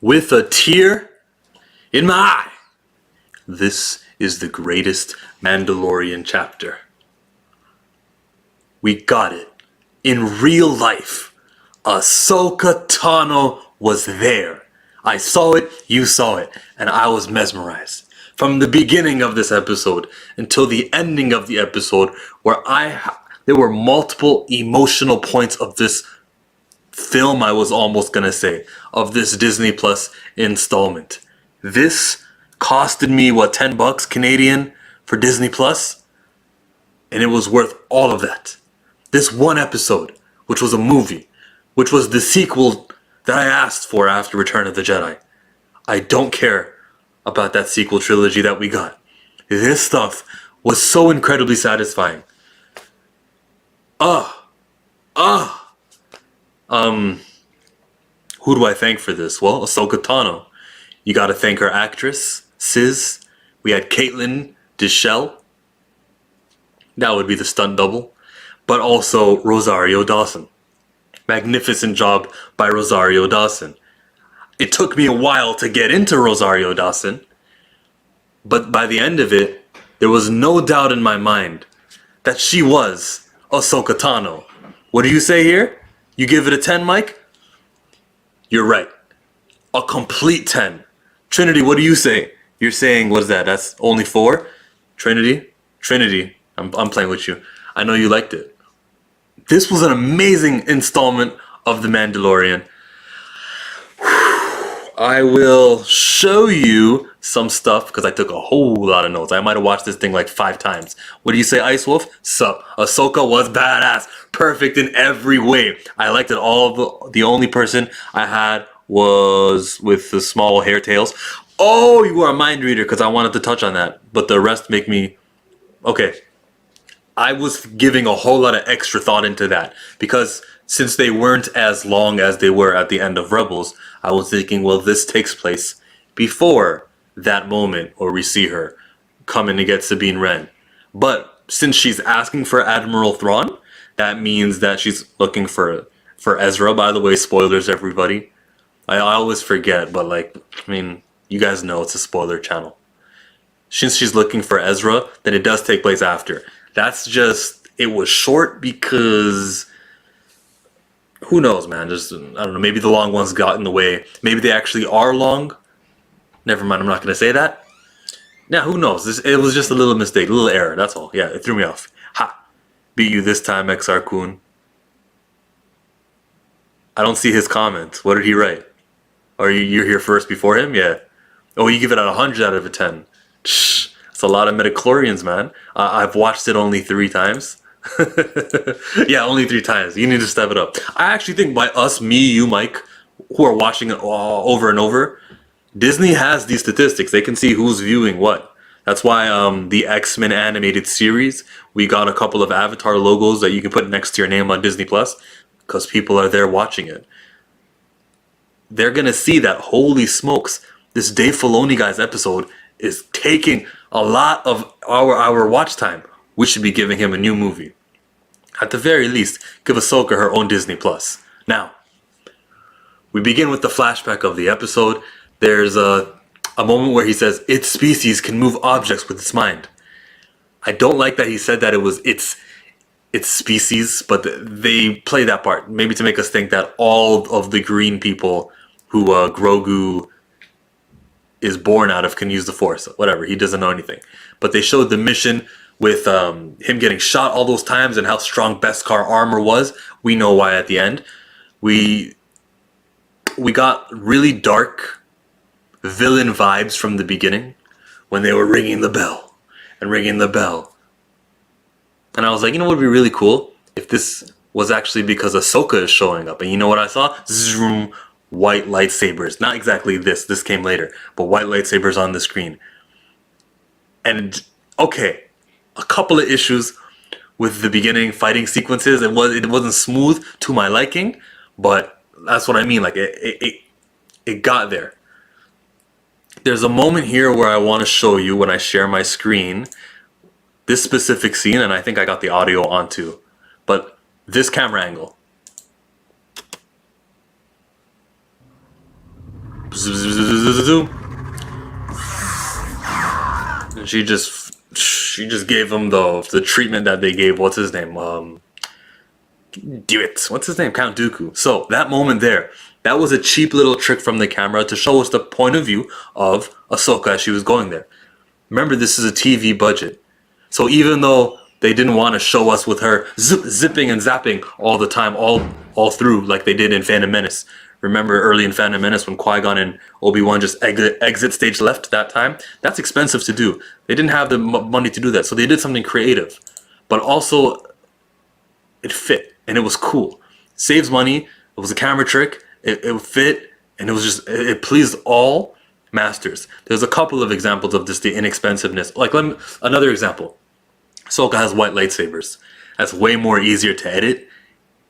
with a tear in my eye. This is the greatest Mandalorian chapter. We got it. In real life, Ahsoka Tano was there. I saw it, you saw it, and I was mesmerized. From the beginning of this episode until the ending of the episode, where there were multiple emotional points of this film, I was almost gonna say, of this Disney Plus installment. This costed me, what, $10 Canadian for Disney Plus? And it was worth all of that. This one episode, which was a movie, which was the sequel that I asked for after Return of the Jedi. I don't care about that sequel trilogy that we got. This stuff was so incredibly satisfying. Who do I thank for this? Well, Ahsoka Tano. You gotta thank her actress, Sis. We had Caitlin Deschelle. That would be the stunt double. But also Rosario Dawson. Magnificent job by Rosario Dawson. It took me a while to get into Rosario Dawson, but by the end of it, there was no doubt in my mind that she was Ahsoka Tano. What do you say here? You give it a 10, Mike? You're right. A complete 10. Trinity, what do you say? You're saying, what is that? That's only 4? Trinity, I'm playing with you. I know you liked it. This was an amazing installment of The Mandalorian. I will show you some stuff because I took a whole lot of notes. I might have watched this thing like 5 times. What do you say, Ice Wolf? Sup. Ahsoka was badass. Perfect in every way. I liked it all. The only person I had was with the small hair tails. Oh, you were a mind reader because I wanted to touch on that. But the rest make me... Okay. I was giving a whole lot of extra thought into that because since they weren't as long as they were at the end of Rebels, I was thinking, well, this takes place before that moment where we see her coming to get Sabine Wren. But since she's asking for Admiral Thrawn, that means that she's looking for Ezra. By the way, spoilers, everybody. I always forget, but like, I mean, you guys know it's a spoiler channel. Since she's looking for Ezra, then it does take place after. That's just, it was short because, who knows, man, just, I don't know, maybe the long ones got in the way. Maybe they actually are long. Never mind, I'm not going to say that. Now, who knows, it was just a little mistake, a little error, that's all. Yeah, it threw me off. Ha! Beat you this time, XR Kun. I don't see his comments. What did he write? Are you're here first before him? Yeah. Oh, you give it a 100 out of a 10. Shh. It's a lot of midichlorians, man. I've watched it only 3 times. Yeah, only 3 times. You need to step it up. I actually think by us, me, you, Mike, who are watching it over and over, Disney has these statistics. They can see who's viewing what. That's why the X-Men animated series, we got a couple of Avatar logos that you can put next to your name on Disney Plus because people are there watching it. They're going to see that, holy smokes, this Dave Filoni guy's episode is taking a lot of our watch time. We should be giving him a new movie. At the very least, give Ahsoka her own Disney Plus. Now, we begin with the flashback of the episode. There's a moment where he says, its species can move objects with its mind. I don't like that he said that it was its species, but they play that part. Maybe to make us think that all of the green people who Grogu is born out of can use the Force. Whatever, he doesn't know anything. But they showed the mission with him getting shot all those times and how strong Beskar armor was. We know why at the end. We got really dark villain vibes from the beginning when they were ringing the bell and ringing the bell. And I was like, you know what would be really cool? If this was actually because Ahsoka is showing up. And you know what I saw? Zoom. White lightsabers. Not exactly this came later, but white lightsabers on the screen. And okay, a couple of issues with the beginning fighting sequences. It wasn't smooth to my liking, but that's what I mean. Like it got there. There's a moment here where I want to show you when I share my screen this specific scene, and I think I got the audio on too. But this camera angle. And she just gave him the treatment that they gave. What's his name? Do it. What's his name? Count Dooku. So that moment there, that was a cheap little trick from the camera to show us the point of view of Ahsoka as she was going there. Remember, this is a TV budget. So even though they didn't want to show us with her zipping and zapping all the time, all through like they did in Phantom Menace. Remember early in Phantom Menace when Qui-Gon and Obi-Wan just exit stage left that time? That's expensive to do. They didn't have the money to do that, so they did something creative. But also, it fit, and it was cool. Saves money, it was a camera trick, it fit, and it was just, it pleased all masters. There's a couple of examples of just the inexpensiveness. Like, another example. Ahsoka has white lightsabers. That's way more easier to edit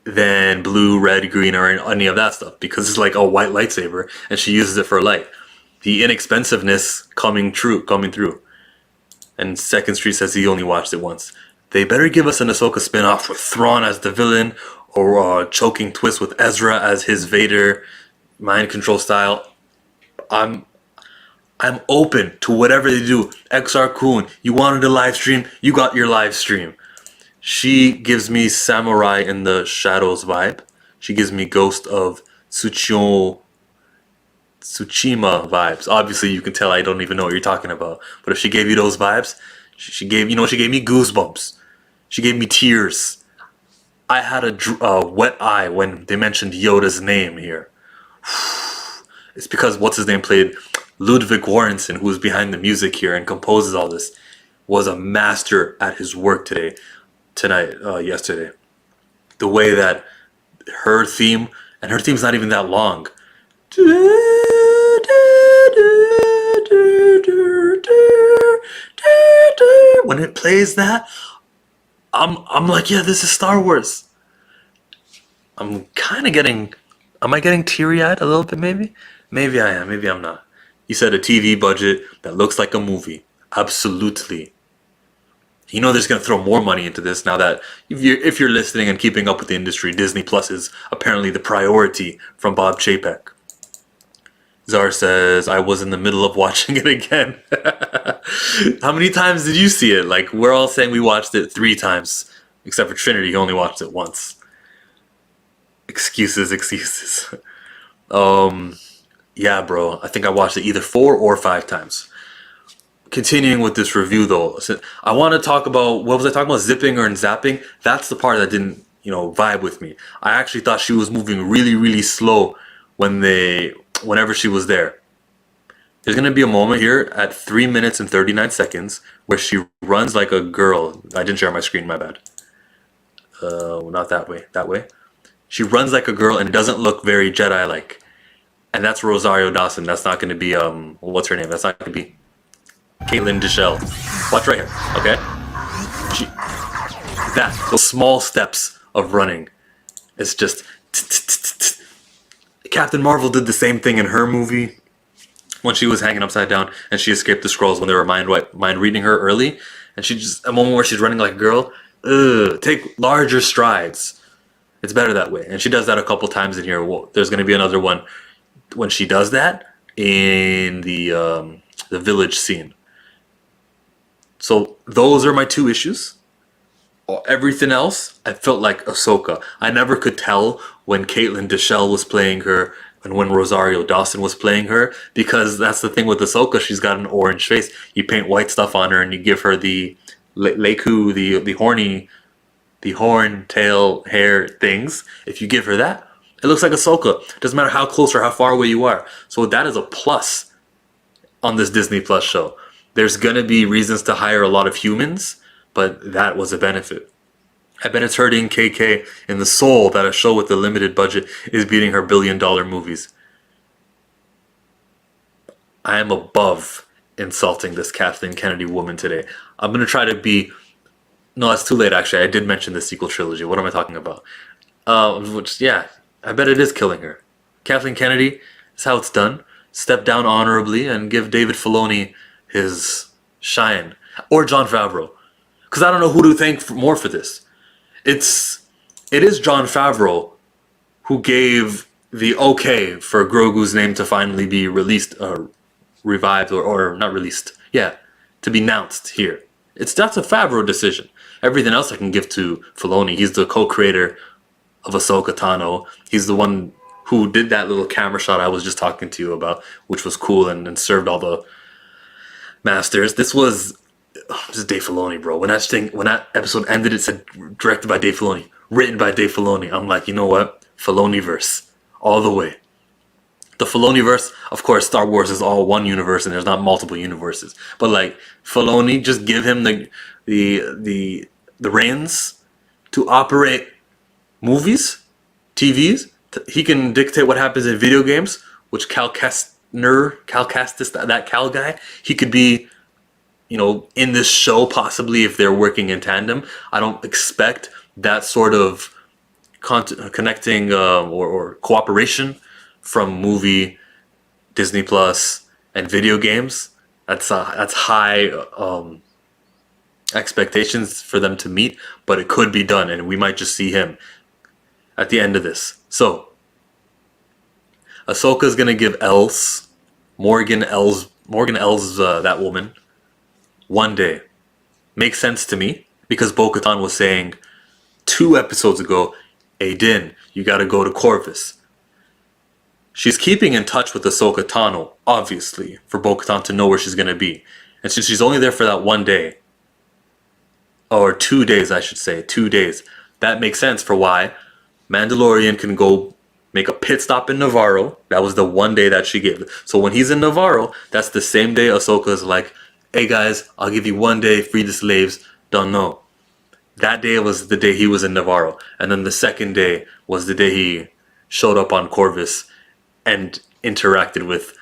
than blue, red, green, or any of that stuff, because it's like a white lightsaber and she uses it for light. The inexpensiveness coming through. And Second Street says he only watched it once. They better give us an Ahsoka spin-off with Thrawn as the villain, or a choking twist with Ezra as his Vader mind control style. I'm open to whatever they do. XR Kun, you wanted a live stream, you got your live stream. She gives me Samurai in the Shadows vibe. She gives me Ghost of Tsushima vibes. Obviously, you can tell I don't even know what you're talking about. But if she gave you those vibes, she gave me goosebumps. She gave me tears. I had a wet eye when they mentioned Yoda's name here. It's because what's his name played Ludwig Göransson, who was behind the music here and composes all this, was a master at his work yesterday. The way that her theme, and her theme's not even that long. When it plays that, I'm like, yeah, this is Star Wars. I'm kind of getting, am I getting teary-eyed a little bit maybe? Maybe I am, maybe I'm not. You said a TV budget that looks like a movie. Absolutely. You know there's going to throw more money into this now that if you're listening and keeping up with the industry, Disney Plus is apparently the priority from Bob Chapek. Czar says, I was in the middle of watching it again. How many times did you see it? Like, we're all saying we watched it 3 times. Except for Trinity, he only watched it once. Excuses. Yeah, bro. I think I watched it either 4 or 5 times. Continuing with this review, though, I want to talk about, what was I talking about? Zipping or zapping? That's the part that didn't, vibe with me. I actually thought she was moving really, really slow whenever she was there. There's going to be a moment here at 3 minutes and 39 seconds where she runs like a girl. I didn't share my screen, my bad. Not that way, that way. She runs like a girl and doesn't look very Jedi-like. And that's Rosario Dawson. That's not going to be, what's her name? That's not going to be Caitlin Deschelle. Watch right here, okay? Those small steps of running. It's just... Captain Marvel did the same thing in her movie when she was hanging upside down and she escaped the Skrulls when they were mind reading her early. And she just, a moment where she's running like a girl, take larger strides. It's better that way. And she does that a couple times in here. Well, there's going to be another one when she does that in the village scene. So those are my 2 issues. Everything else, I felt like Ahsoka. I never could tell when Caitlin Deschelle was playing her and when Rosario Dawson was playing her, because that's the thing with Ahsoka. She's got an orange face. You paint white stuff on her and you give her the Leiku, the horn, tail, hair things. If you give her that, it looks like Ahsoka. Doesn't matter how close or how far away you are. So that is a plus on this Disney Plus show. There's going to be reasons to hire a lot of humans, but that was a benefit. I bet it's hurting KK in the soul that a show with a limited budget is beating her billion-dollar movies. I am above insulting this Kathleen Kennedy woman today. I'm going to try to be... No, it's too late, actually. I did mention the sequel trilogy. What am I talking about? Yeah, I bet it is killing her. Kathleen Kennedy, is how it's done. Step down honorably and give David Filoni his shine. Or Jon Favreau. Because I don't know who to thank more for this. It is Jon Favreau who gave the okay for Grogu's name to finally be released, revived, or not released, yeah, to be announced here. That's a Favreau decision. Everything else I can give to Filoni. He's the co-creator of Ahsoka Tano. He's the one who did that little camera shot I was just talking to you about, which was cool and served all the masters. This is Dave Filoni, bro. When that episode ended, it said directed by Dave Filoni, written by Dave Filoni. I'm like, you know what? Filoniverse, all the way. The Filoniverse, of course, Star Wars is all one universe and there's not multiple universes. But like Filoni, just give him the reins to operate movies, TVs. He can dictate what happens in video games, which Cal Kestis, that Cal guy, he could be, in this show possibly if they're working in tandem. I don't expect that sort of connecting or cooperation from movie, Disney Plus, and video games. That's high expectations for them to meet, but it could be done, and we might just see him at the end of this. So, Ahsoka's gonna give Morgan Els, that woman, 1 day. Makes sense to me because Bo-Katan was saying 2 episodes ago, "Hey Din, you gotta go to Corvus." She's keeping in touch with Ahsoka Tano, obviously, for Bo-Katan to know where she's gonna be. And since she's only there for that 1 day, or 2 days, I should say, 2 days, that makes sense for why Mandalorian can go make a pit stop in Navarro. That was the 1 day that she gave. So when he's in Navarro, that's the same day Ahsoka's like, "Hey guys, I'll give you 1 day, free the slaves, don't know." That day was the day he was in Navarro. And then the second day was the day he showed up on Corvus and interacted with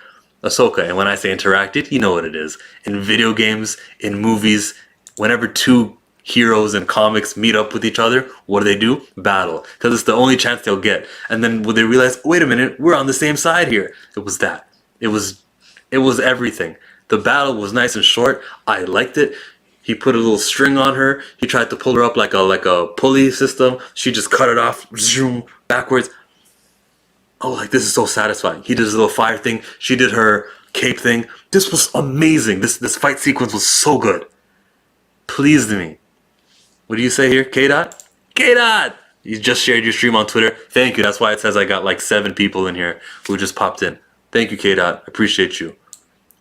Ahsoka. And when I say interacted, you know what it is. In video games, in movies, whenever 2 heroes in comics meet up with each other, what do? Battle. Because it's the only chance they'll get. And then when they realize, wait a minute, we're on the same side here. It was that. It was everything. The battle was nice and short. I liked it. He put a little string on her. He tried to pull her up like a pulley system. She just cut it off, zoom, backwards. Oh, like this is so satisfying. He did his little fire thing. She did her cape thing. This was amazing. This fight sequence was so good. Pleased me. What do you say here? K-Dot? K-Dot! You just shared your stream on Twitter. Thank you. That's why it says I got like 7 people in here who just popped in. Thank you, K-Dot. Appreciate you.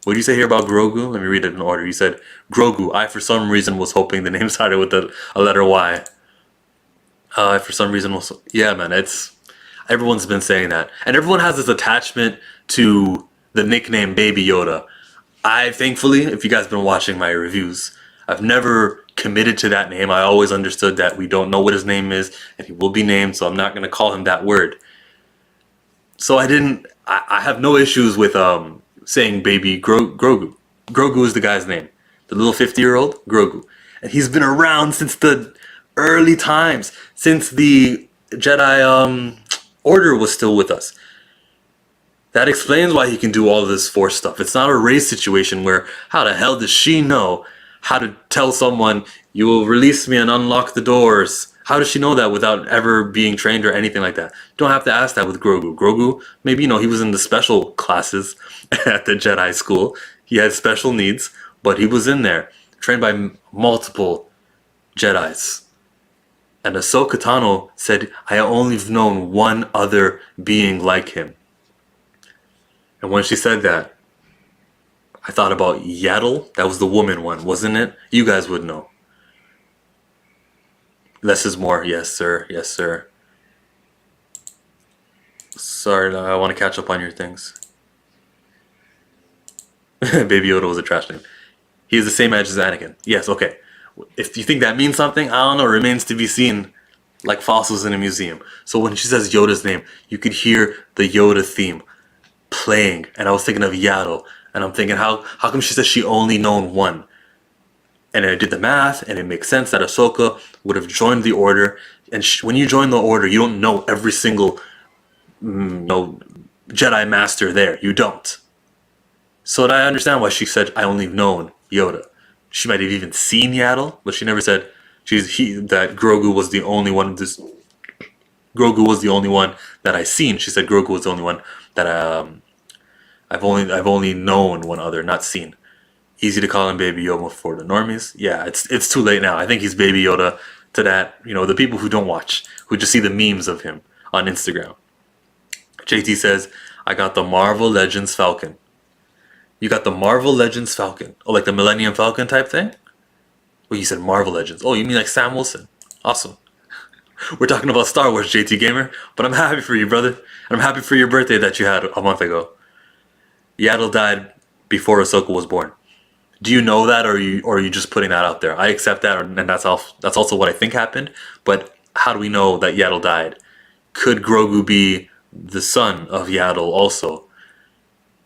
What do you say here about Grogu? Let me read it in order. You said, Grogu. I, for some reason, was hoping the name started with a letter Y. I, for some reason, was... Yeah, man, everyone's been saying that. And everyone has this attachment to the nickname Baby Yoda. I, thankfully, if you guys have been watching my reviews, I've never committed to that name. I always understood that we don't know what his name is, and he will be named, so I'm not going to call him that word. So I have no issues with saying Baby Grogu. Grogu is the guy's name. The little 50-year-old, Grogu. And he's been around since the early times, since the Jedi Order was still with us. That explains why he can do all this Force stuff. It's not a race situation where, how the hell does she know how to tell someone, you will release me and unlock the doors? How does she know that without ever being trained or anything like that? You don't have to ask that with Grogu. Grogu, maybe, he was in the special classes at the Jedi school. He had special needs, but he was in there, trained by multiple Jedis. And Ahsoka Tano said, I only have known one other being like him. And when she said that, I thought about Yaddle. That was the woman one, wasn't it? You guys would know. Less is more. Yes, sir. Yes, sir. Sorry, I want to catch up on your things. Baby Yoda was a trash name. He has the same edge as Anakin. Yes, okay. If you think that means something, I don't know. Remains to be seen, like fossils in a museum. So when she says Yoda's name, you could hear the Yoda theme playing. And I was thinking of Yaddle. And I'm thinking, how come she says she only known one? And I did the math, and it makes sense that Ahsoka would have joined the Order. And when you join the Order, you don't know every single Jedi Master there. You don't. So I understand why she said, I only known Yoda. She might have even seen Yaddle, but she never said that Grogu was the only one Grogu was the only one that I seen. She said Grogu was the only one that I've only known one other, not seen. Easy to call him Baby Yoda for the normies. Yeah, it's too late now. I think he's Baby Yoda to that, the people who don't watch, who just see the memes of him on Instagram. JT says, I got the Marvel Legends Falcon. You got the Marvel Legends Falcon. Oh, like the Millennium Falcon type thing? Well, you said Marvel Legends. Oh, you mean like Sam Wilson. Awesome. We're talking about Star Wars, JT Gamer. But I'm happy for you, brother. And I'm happy for your birthday that you had a month ago. Yaddle died before Ahsoka was born. Do you know that, or are you just putting that out there? I accept that, and that's also what I think happened. But how do we know that Yaddle died? Could Grogu be the son of Yaddle also?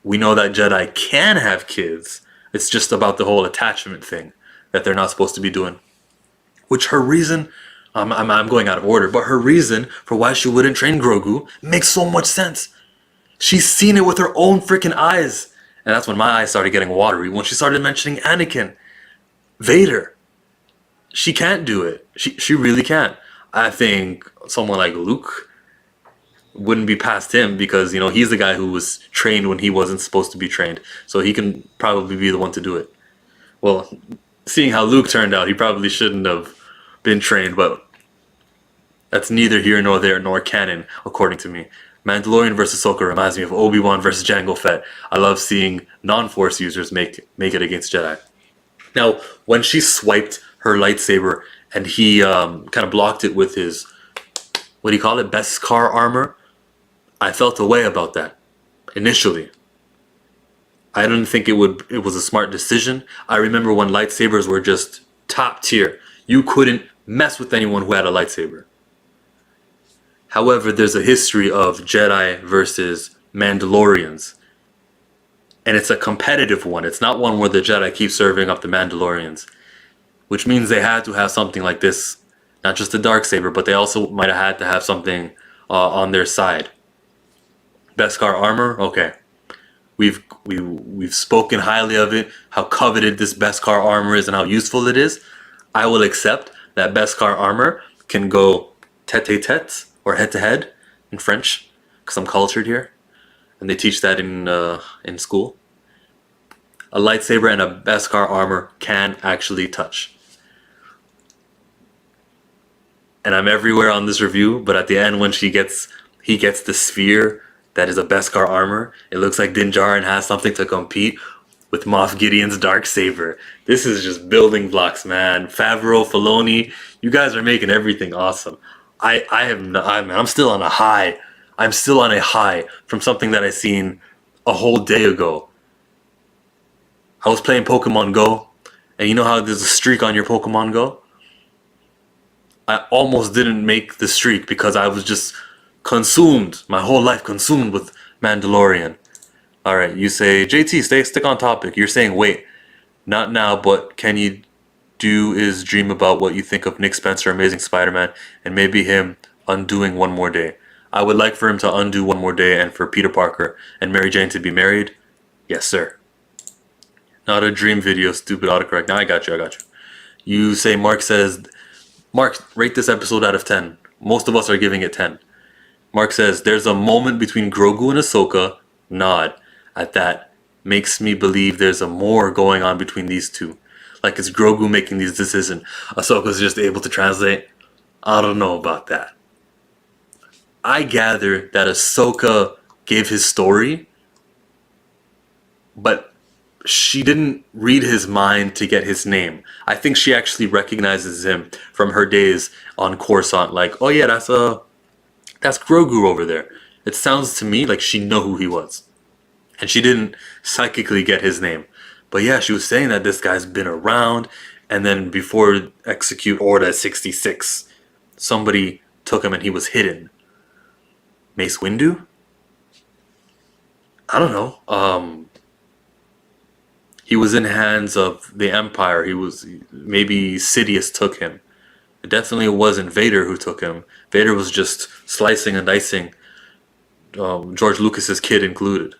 We know that Jedi can have kids. It's just about the whole attachment thing that they're not supposed to be doing. Which her reason, I'm going out of order, but her reason for why she wouldn't train Grogu makes so much sense. She's seen it with her own freaking eyes. And that's when my eyes started getting watery. When she started mentioning Anakin, Vader. She can't do it. She really can't. I think someone like Luke wouldn't be past him because, he's the guy who was trained when he wasn't supposed to be trained. So he can probably be the one to do it. Well, seeing how Luke turned out, he probably shouldn't have been trained, but that's neither here nor there nor canon, according to me. Mandalorian versus Ahsoka reminds me of Obi-Wan versus Jango Fett. I love seeing non-Force users make it against Jedi. Now, when she swiped her lightsaber and he kind of blocked it with his, what do you call it, Beskar armor, I felt a way about that initially. I didn't think it was a smart decision. I remember when lightsabers were just top tier. You couldn't mess with anyone who had a lightsaber. However, there's a history of Jedi versus Mandalorians. And it's a competitive one. It's not one where the Jedi keep serving up the Mandalorians. Which means they had to have something like this. Not just a Darksaber, but they also might have had to have something on their side. Beskar armor? Okay. We've spoken highly of it, how coveted this Beskar armor is and how useful it is. I will accept that Beskar armor can go tete-a-tete or head-to-head in French, because I'm cultured here, and they teach that in school. A lightsaber and a Beskar armor can actually touch. And I'm everywhere on this review, but at the end when he gets the sphere that is a Beskar armor, it looks like Din Djarin has something to compete with Moff Gideon's Darksaber. This is just building blocks, man. Favreau, Filoni, you guys are making everything awesome. I'm still on a high. I'm still on a high from something that I seen a whole day ago. I was playing Pokemon Go, and you know how there's a streak on your Pokemon Go? I almost didn't make the streak because I was just consumed, my whole life consumed with Mandalorian. Alright, you say, JT, stick on topic. You're saying, wait, not now, but can you do is dream about what you think of Nick Spencer, Amazing Spider-Man, and maybe him undoing One More Day. I would like for him to undo One More Day and for Peter Parker and Mary Jane to be married. Yes, sir. Not a dream video, stupid autocorrect. Now I got you. You say, Mark says, Mark, rate this episode out of 10. Most of us are giving it 10. Mark says, there's a moment between Grogu and Ahsoka. Nod. At that. Makes me believe there's a more going on between these two. Like it's Grogu making these decisions. Ahsoka's just able to translate. I don't know about that. I gather that Ahsoka gave his story, but she didn't read his mind to get his name. I think she actually recognizes him from her days on Coruscant. Like, oh yeah, that's Grogu over there. It sounds to me like she knew who he was. And she didn't psychically get his name. But yeah, she was saying that this guy's been around. And then before Execute Order 66, somebody took him and he was hidden. Mace Windu? I don't know. He was in hands of the Empire. Maybe Sidious took him. It definitely wasn't Vader who took him. Vader was just slicing and dicing, George Lucas's kid included.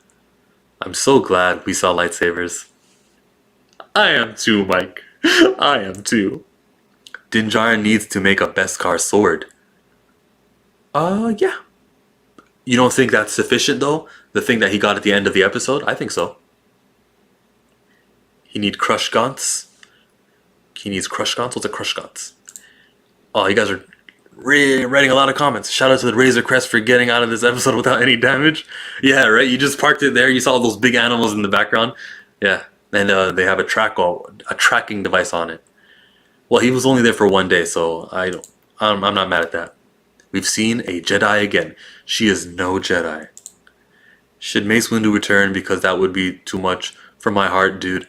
I'm so glad we saw lightsabers. I am too, Mike. I am too. Din Djarin needs to make a Beskar sword. Yeah. You don't think that's sufficient though? The thing that he got at the end of the episode? I think so. He needs crush gaunts. He needs crush gaunts. What's a crush gaunts? Oh, you guys are writing a lot of comments. Shout out to the Razor Crest for getting out of this episode without any damage. Yeah, right. You just parked it there. You saw those big animals in the background. Yeah, and they have a tracking device on it. Well, he was only there for one day, so I'm not mad at that. We've seen a Jedi again. She is no Jedi. Should Mace Windu return because that would be too much for my heart, dude?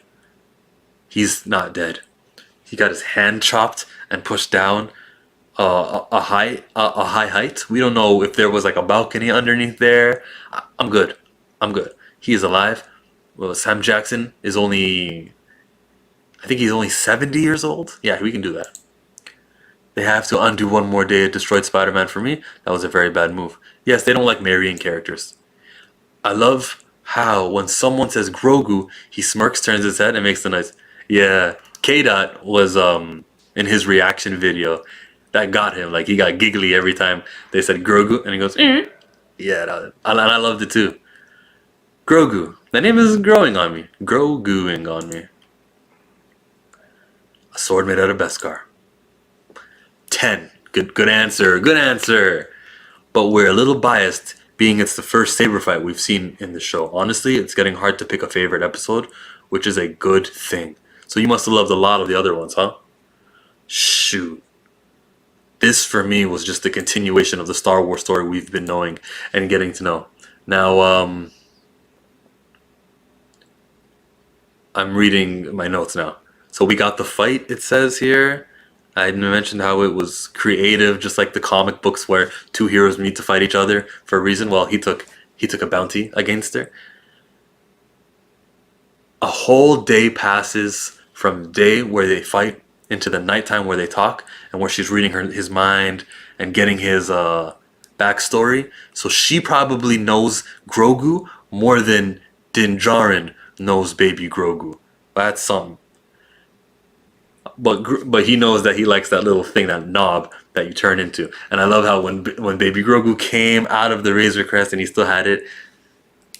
He's not dead. He got his hand chopped and pushed down a high height. We don't know if there was like a balcony underneath there. I'm good. I'm good. He is alive. Well, Sam Jackson is only, I think he's only 70 years old. Yeah, we can do that. They have to undo one more day of Destroyed Spider-Man for me. That was a very bad move. Yes, they don't like marrying characters. I love how when someone says Grogu, he smirks, turns his head, and makes the noise. Yeah, K-Dot was in his reaction video. That got him. Like, he got giggly every time they said Grogu, and he goes, yeah, I loved it too. Grogu. That name is growing on me. Groguing on me. A sword made out of Beskar. 10. Good answer. Good answer. But we're a little biased, being it's the first saber fight we've seen in the show. Honestly, it's getting hard to pick a favorite episode, which is a good thing. So you must have loved a lot of the other ones, huh? Shoot. This, for me, was just the continuation of the Star Wars story we've been knowing and getting to know. Now, I'm reading my notes now. So we got the fight, it says here. I mentioned how it was creative, just like the comic books where two heroes meet to fight each other for a reason. Well, he took a bounty against her. A whole day passes from the day where they fight into the nighttime where they talk and where she's reading his mind and getting his backstory. So she probably knows Grogu more than Din Djarin knows baby Grogu. That's something. But he knows that he likes that little thing, that knob that you turn into. And I love how when baby Grogu came out of the Razor Crest and he still had it,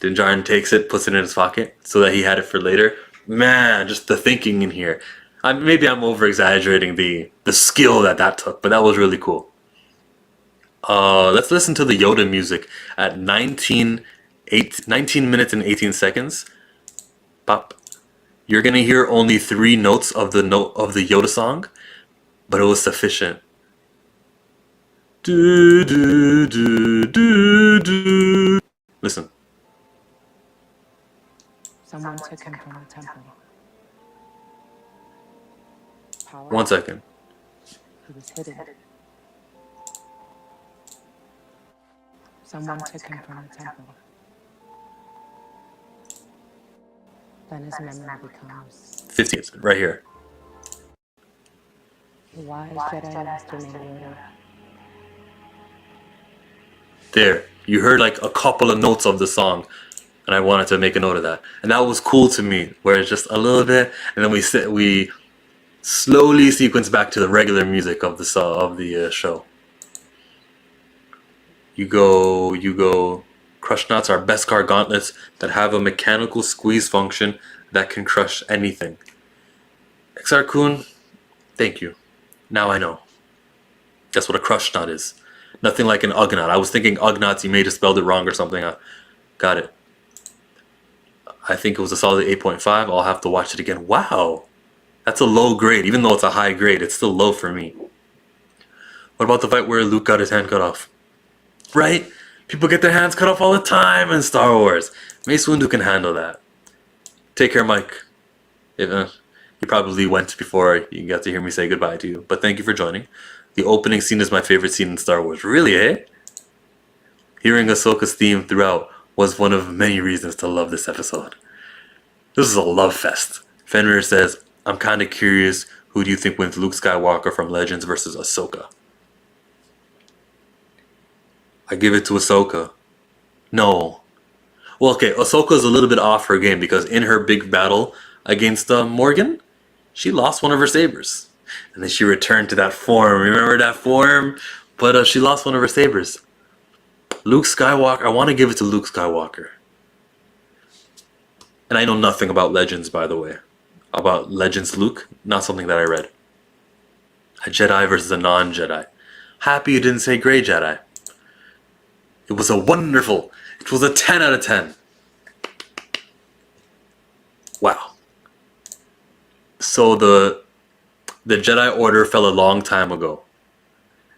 Din Djarin takes it, puts it in his pocket so that he had it for later. Man, just the thinking in here. Maybe I'm over exaggerating the skill that took, but that was really cool. Let's listen to the Yoda music at 19 minutes and 18 seconds. Pop. You're gonna hear only 3 notes of the Yoda song, but it was sufficient. Do do do do do. Listen. Someone took him from the temple. Power. 1 second. He was hidden. Someone took him from the temple. Then his memory becomes 15, right here. the wise Jedi Master named Yoda. There, you heard like a couple of notes of the song, and I wanted to make a note of that, and that was cool to me. Where it's just a little bit, and then we slowly sequence back to the regular music of the show. You go. Crush knots are Beskar gauntlets that have a mechanical squeeze function that can crush anything. XR Kun, thank you. Now I know. That's what a crush knot is. Nothing like an Ugnaught. I was thinking Ugnaughts, you may have spelled it wrong or something. I got it. I think it was a solid 8.5. I'll have to watch it again. Wow. That's a low grade. Even though it's a high grade, it's still low for me. What about the fight where Luke got his hand cut off? Right? People get their hands cut off all the time in Star Wars. Mace Windu can handle that. Take care, Mike. You probably went before you got to hear me say goodbye to you. But thank you for joining. The opening scene is my favorite scene in Star Wars. Really, eh? Hearing Ahsoka's theme throughout was one of many reasons to love this episode. This is a love fest. Fenrir says, I'm kind of curious, who do you think wins Luke Skywalker from Legends versus Ahsoka? I give it to Ahsoka. No. Well, okay, Ahsoka's a little bit off her game because in her big battle against Morgan, she lost one of her sabers. And then she returned to that form. Remember that form? But she lost one of her sabers. Luke Skywalker, I want to give it to Luke Skywalker. And I know nothing about Legends, by the way. About Legends Luke, not something that I read. A Jedi versus a non-Jedi. Happy you didn't say Grey Jedi. It was a wonderful, it was a 10 out of 10. Wow. So the Jedi Order fell a long time ago.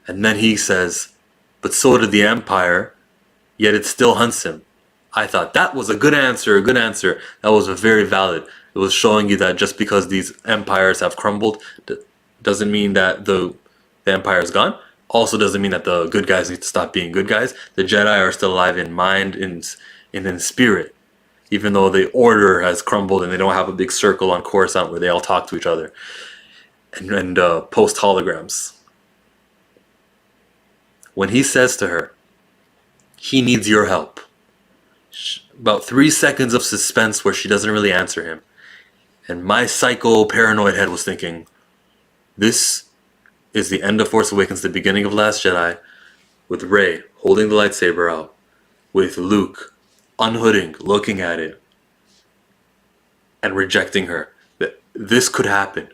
And then he says, but so did the Empire, yet it still hunts him. I thought that was a good answer, a good answer. That was very valid. It was showing you that just because these empires have crumbled doesn't mean that the empire is gone. Also doesn't mean that the good guys need to stop being good guys. The Jedi are still alive in mind and in spirit. Even though the Order has crumbled and they don't have a big circle on Coruscant where they all talk to each other. And post holograms. When he says to her, he needs your help. About 3 seconds of suspense where she doesn't really answer him. And my psycho paranoid head was thinking, this is the end of Force Awakens, the beginning of Last Jedi, with Rey holding the lightsaber out, with Luke unhooding, looking at it, and rejecting her. This could happen.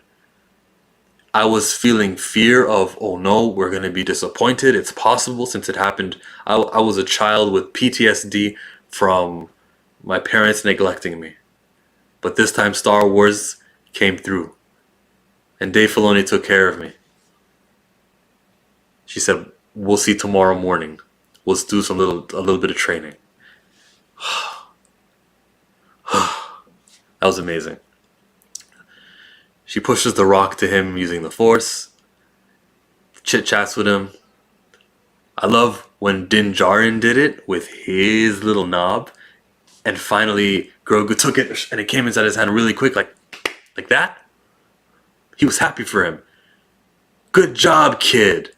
I was feeling fear of, oh no, we're going to be disappointed. It's possible since it happened. I was a child with PTSD from my parents neglecting me. But this time Star Wars came through. And Dave Filoni took care of me. She said, we'll see tomorrow morning. We'll do a little bit of training. That was amazing. She pushes the rock to him using the Force. Chit-chats with him. I love when Din Djarin did it with his little knob. And finally, Grogu took it and it came inside his hand really quick, like that. He was happy for him. Good job, kid.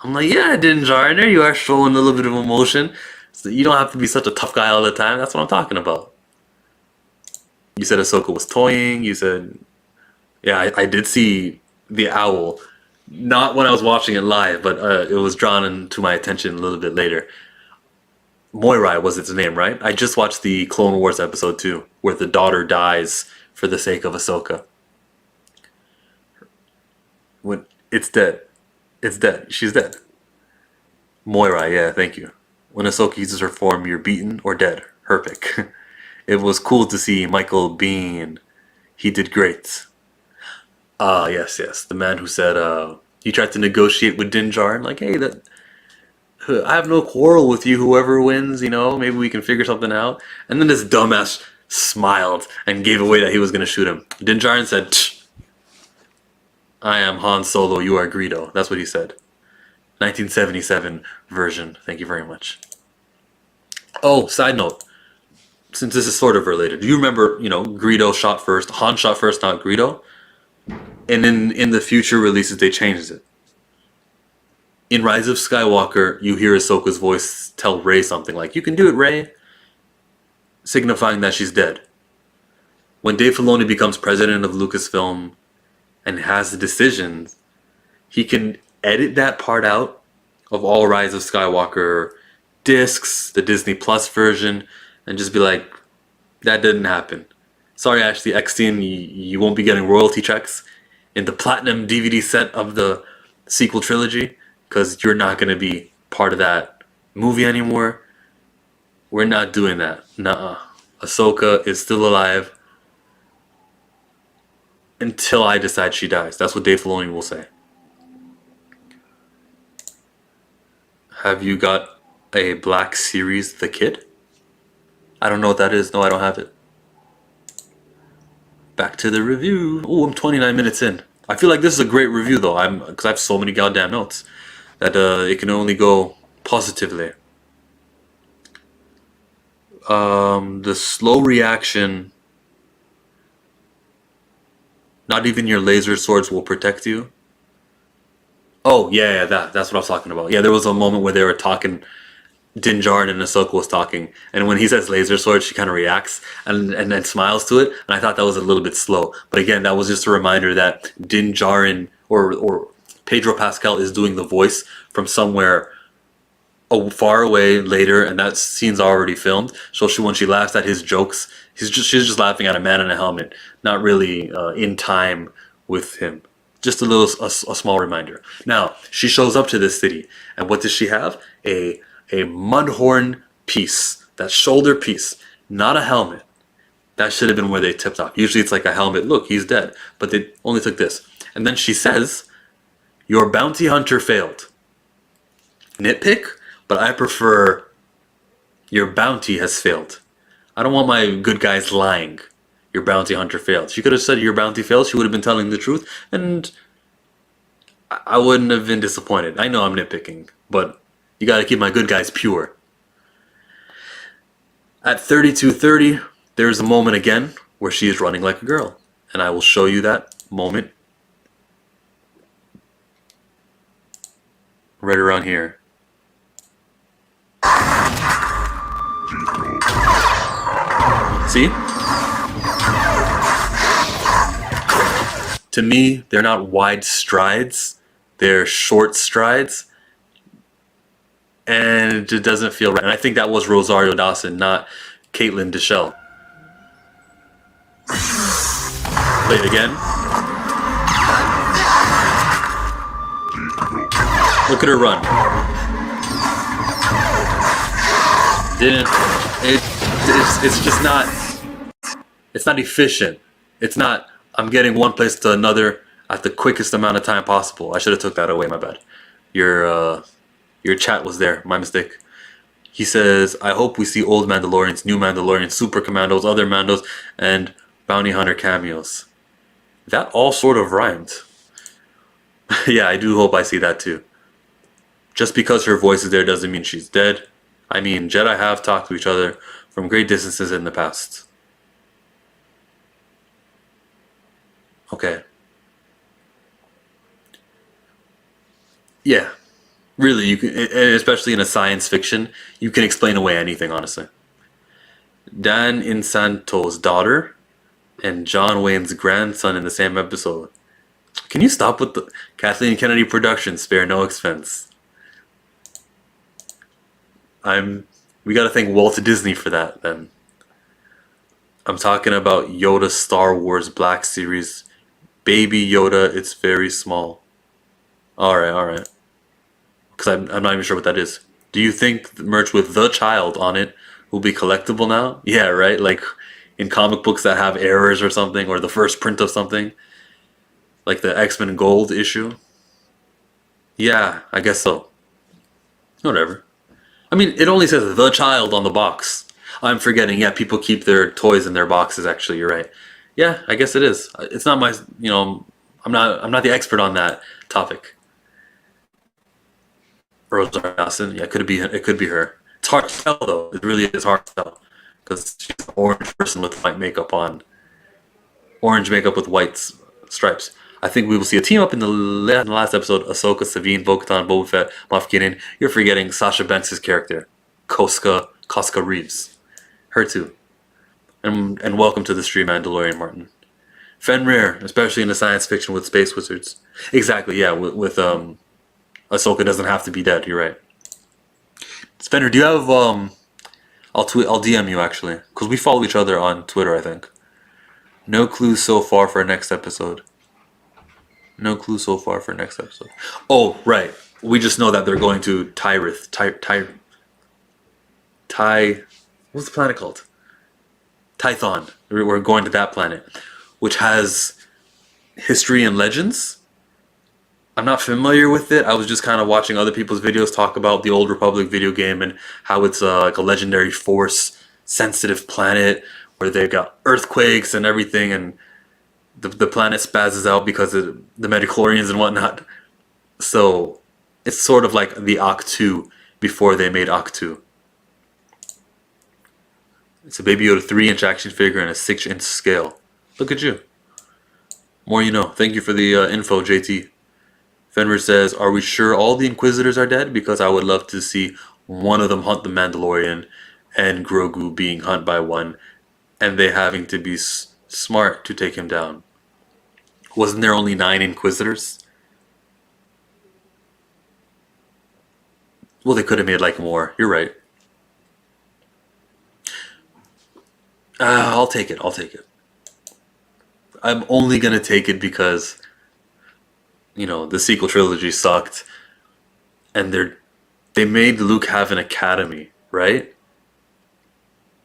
I'm like, yeah, Din Djarin, there you are showing a little bit of emotion. So you don't have to be such a tough guy all the time. That's what I'm talking about. You said Ahsoka was toying. You said... Yeah, I did see the owl. Not when I was watching it live, but it was drawn to my attention a little bit later. Moirai was its name, right? I just watched the Clone Wars episode 2, where the daughter dies for the sake of Ahsoka. When it's dead. It's dead. She's dead. Moirai, yeah, thank you. When Ahsoka uses her form, you're beaten or dead. Her pick. It was cool to see Michael Biehn. He did great. Yes. The man who said he tried to negotiate with Din Djarin, like, hey, I have no quarrel with you, whoever wins, maybe we can figure something out. And then this dumbass smiled and gave away that he was going to shoot him. Din Djarin said, I am Han Solo, you are Greedo. That's what he said. 1977 version. Thank you very much. Oh, side note. Since this is sort of related, do you remember, Greedo shot first, Han shot first, not Greedo? And in the future releases, they changed it. In Rise of Skywalker, you hear Ahsoka's voice tell Rey something like, you can do it, Rey, signifying that she's dead. When Dave Filoni becomes president of Lucasfilm and has the decisions, he can edit that part out of all Rise of Skywalker discs, the Disney Plus version, and just be like, that didn't happen. Sorry, Ashley Eckstein, you won't be getting royalty checks in the platinum DVD set of the sequel trilogy because you're not going to be part of that movie anymore. We're not doing that. Nuh-uh. Ahsoka is still alive until I decide she dies. That's what Dave Filoni will say. Have you got a Black Series The Kid? I don't know what that is. No, I don't have it. Back to the review. Oh, I'm 29 minutes in. I feel like this is a great review though. Because I have so many goddamn notes that it can only go positively. The slow reaction. Not even your laser swords will protect you. Oh yeah, that's what I was talking about. Yeah, there was a moment where they were talking. Din Djarin and Ahsoka was talking, and when he says laser sword, she kind of reacts and then smiles to it, and I thought that was a little bit slow. But again, that was just a reminder that Din Djarin or Pedro Pascal is doing the voice from somewhere far away later, and that scene's already filmed. So when she laughs at his jokes, she's just laughing at a man in a helmet, not really in time with him. Just a small reminder. Now she shows up to this city, and what does she have? A mudhorn piece, that shoulder piece, not a helmet. That should have been where they tipped off. Usually it's like a helmet. Look, he's dead, but they only took this. And then she says, "Your bounty hunter failed." Nitpick, but I prefer "your bounty has failed." I don't want my good guys lying. Your bounty hunter failed. She could have said your bounty failed. She would have been telling the truth, and I wouldn't have been disappointed. I know I'm nitpicking, but you got to keep my good guys pure. At 32:30, there's a moment again where she is running like a girl, and I will show you that moment right around here. See? To me, they're not wide strides, they're short strides, and it doesn't feel right. And I think that was Rosario Dawson, not Caitlin Deschelle. Play it again. Look at her run. It's just not. It's not efficient. It's not. I'm getting one place to another at the quickest amount of time possible. I should have took that away. My bad. Your chat was there. My mistake. He says, "I hope we see old Mandalorians, new Mandalorians, super commandos, other Mandos, and bounty hunter cameos." That all sort of rhymed. Yeah, I do hope I see that too. Just because her voice is there doesn't mean she's dead. I mean, Jedi have talked to each other from great distances in the past. Okay. Yeah. Really, you can, especially in a science fiction, you can explain away anything, honestly. Dan Insanto's daughter and John Wayne's grandson in the same episode. Can you stop with the Kathleen Kennedy production? Spare no expense. We gotta thank Walt Disney for that, then. I'm talking about Yoda Star Wars Black Series. Baby Yoda, it's very small. Alright. Because I'm not even sure what that is. Do you think the merch with the child on it will be collectible now? Yeah, right? Like in comic books that have errors or something, or the first print of something. Like the X-Men Gold issue. Yeah, I guess so. Whatever. I mean, it only says the child on the box. I'm forgetting. Yeah, people keep their toys in their boxes. Actually, you're right. Yeah, I guess it is. It's not my. I'm not the expert on that topic. Rosario Dawson. Yeah, it could be her. It's hard to tell though. It really is hard to tell because she's an orange person with white makeup on. Orange makeup with white stripes. I think we will see a team up in the last episode. Ahsoka, Sabine, Bo-Katan, Boba Fett, Moff Gideon. You're forgetting Sasha Banks' character, Koska Reeves. Her too. And welcome to the stream, Mandalorian Martin. Fenrir, especially in the science fiction with space wizards. Exactly, yeah. With Ahsoka doesn't have to be dead. You're right. Fenrir, do you have I'll DM you actually, because we follow each other on Twitter. I think. No clues so far for next episode. No clue so far for next episode. Oh, right. We just know that they're going to Tyrith. What's the planet called? Tython. We're going to that planet, which has history and legends. I'm not familiar with it. I was just kind of watching other people's videos talk about the Old Republic video game and how it's like a legendary force-sensitive planet where they've got earthquakes and everything, and the planet spazzes out because of the midichlorians and whatnot. So it's sort of like the Octu before they made Octu. It's a Baby Yoda 3-inch action figure and a 6-inch scale. Look at you. More you know. Thank you for the info, JT. Fenrir says, "Are we sure all the Inquisitors are dead? Because I would love to see one of them hunt the Mandalorian and Grogu being hunted by one and they having to be smart to take him down." Wasn't there only 9 Inquisitors? Well, they could have made like more. You're right. I'll take it. I'll take it. I'm only gonna take it because the sequel trilogy sucked, and they made Luke have an academy, right?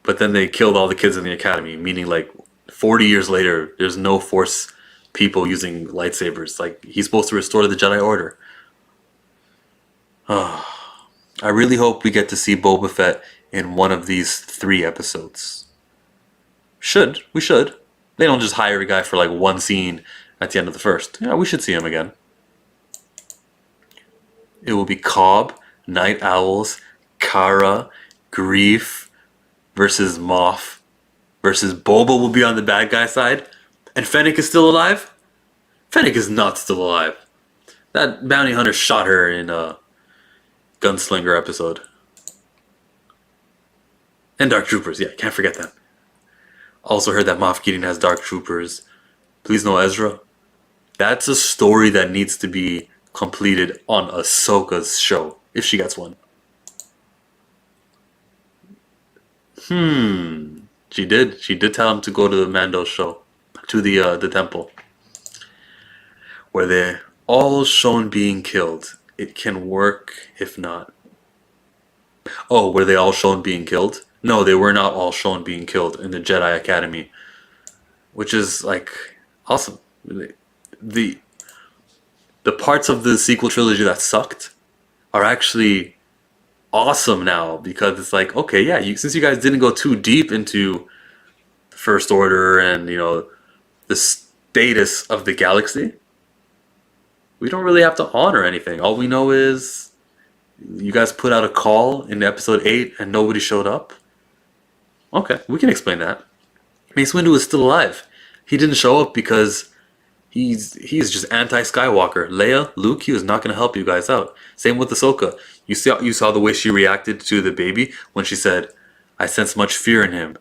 But then they killed all the kids in the academy, meaning like 40 years later, there's no Force people using lightsabers. Like he's supposed to restore the Jedi Order. I really hope we get to see Boba Fett in one of these 3 episodes. We should. They don't just hire a guy for like one scene at the end of the first. Yeah, we should see him again. It will be Cobb, Night Owls, Kara, Grief versus Moff versus Boba will be on the bad guy side. And Fennec is still alive? Fennec is not still alive. That bounty hunter shot her in a Gunslinger episode. And Dark Troopers, yeah, can't forget them. Also heard that Moff Gideon has Dark Troopers. Please no Ezra. That's a story that needs to be completed on Ahsoka's show, if she gets one. She did. She did tell him to go to the Mando show, to the temple, where they're all shown being killed. It can work if not. Oh, were they all shown being killed? No, they were not all shown being killed in the Jedi Academy, which is like awesome. The parts of the sequel trilogy that sucked are actually awesome now because it's like, okay, yeah, since you guys didn't go too deep into the First Order and the status of the galaxy, we don't really have to honor anything. All we know is you guys put out a call in episode 8 and nobody showed up. Okay, we can explain that. Mace Windu is still alive. He didn't show up because he's just anti-Skywalker. Leia, Luke, he was not going to help you guys out. Same with Ahsoka. You saw the way she reacted to the baby when she said, "I sense much fear in him."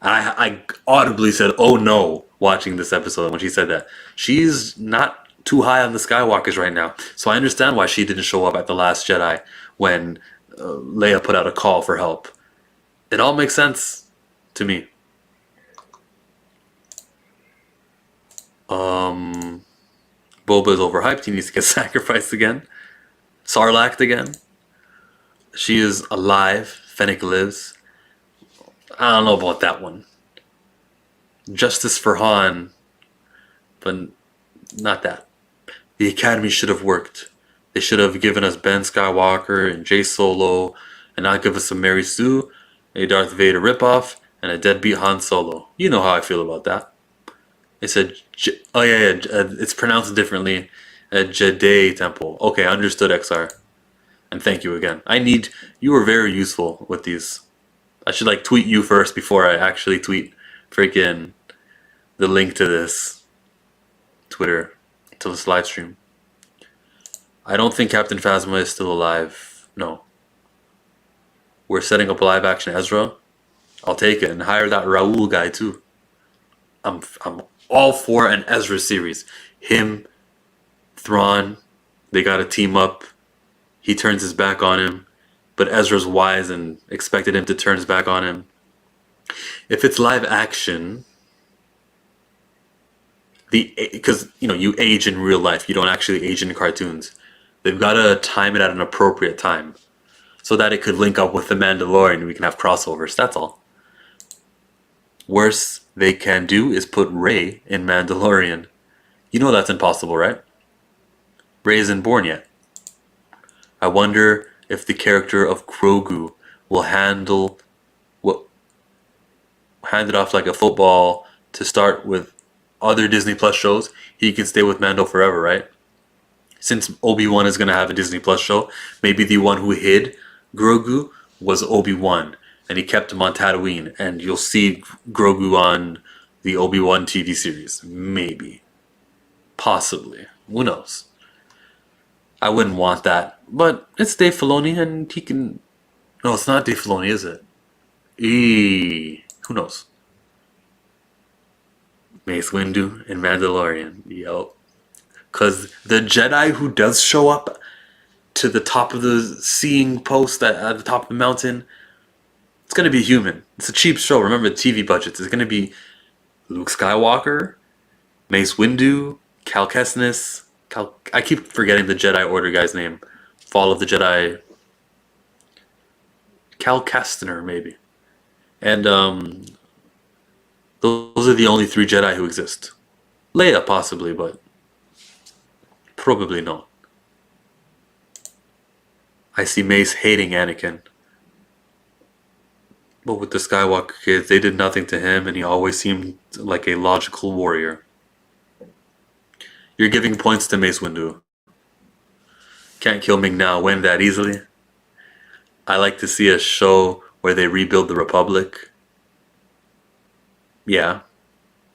I audibly said, "Oh no," watching this episode when she said that. She's not too high on the Skywalkers right now. So I understand why she didn't show up at The Last Jedi when Leia put out a call for help. It all makes sense to me. Boba is overhyped. He needs to get sacrificed again. Sarlacc again. She is alive. Fennec lives. I don't know about that one. Justice for Han, but not that. The Academy should have worked. They should have given us Ben Skywalker and Jay Solo, and not give us a Mary Sue, a Darth Vader ripoff, and a deadbeat Han Solo. You know how I feel about that. They said, oh yeah, it's pronounced differently. A Jedi Temple. Okay, understood, XR. And thank you again. You were very useful with these. I should tweet you first before I actually tweet freaking the link to this Twitter, to this live stream. I don't think Captain Phasma is still alive. No. We're setting up a live action Ezra. I'll take it and hire that Raul guy too. I'm all for an Ezra series. Him, Thrawn, they gotta team up. He turns his back on him, but Ezra's wise and expected him to turn his back on him. If it's live action, because you age in real life, you don't actually age in cartoons. They've got to time it at an appropriate time so that it could link up with the Mandalorian and we can have crossovers. That's all. Worst they can do is put Rey in Mandalorian. You know that's impossible, right? Rey isn't born yet. I wonder if the character of Grogu will hand it off like a football to start with other Disney Plus shows. He can stay with Mando forever, right? Since Obi-Wan is going to have a Disney Plus show, maybe the one who hid Grogu was Obi-Wan, and he kept him on Tatooine, and you'll see Grogu on the Obi-Wan TV series. Maybe. Possibly. Who knows? I wouldn't want that. But it's Dave Filoni, and he can... No, it's not Dave Filoni, is it? Who knows? Mace Windu and Mandalorian. Yo. Because the Jedi who does show up to the top of the seeing post at the top of the mountain. It's gonna be human. It's a cheap show. Remember the TV budgets. It's gonna be Luke Skywalker, Mace Windu, Cal Kestis. I keep forgetting the Jedi Order guy's name. Fall of the Jedi. Cal Kestis, maybe. And those are the only 3 Jedi who exist. Leia, possibly, but probably not. I see Mace hating Anakin. But with the Skywalker kids, they did nothing to him, and he always seemed like a logical warrior. You're giving points to Mace Windu. Can't kill Ming now, win that easily. I like to see a show where they rebuild the Republic. Yeah,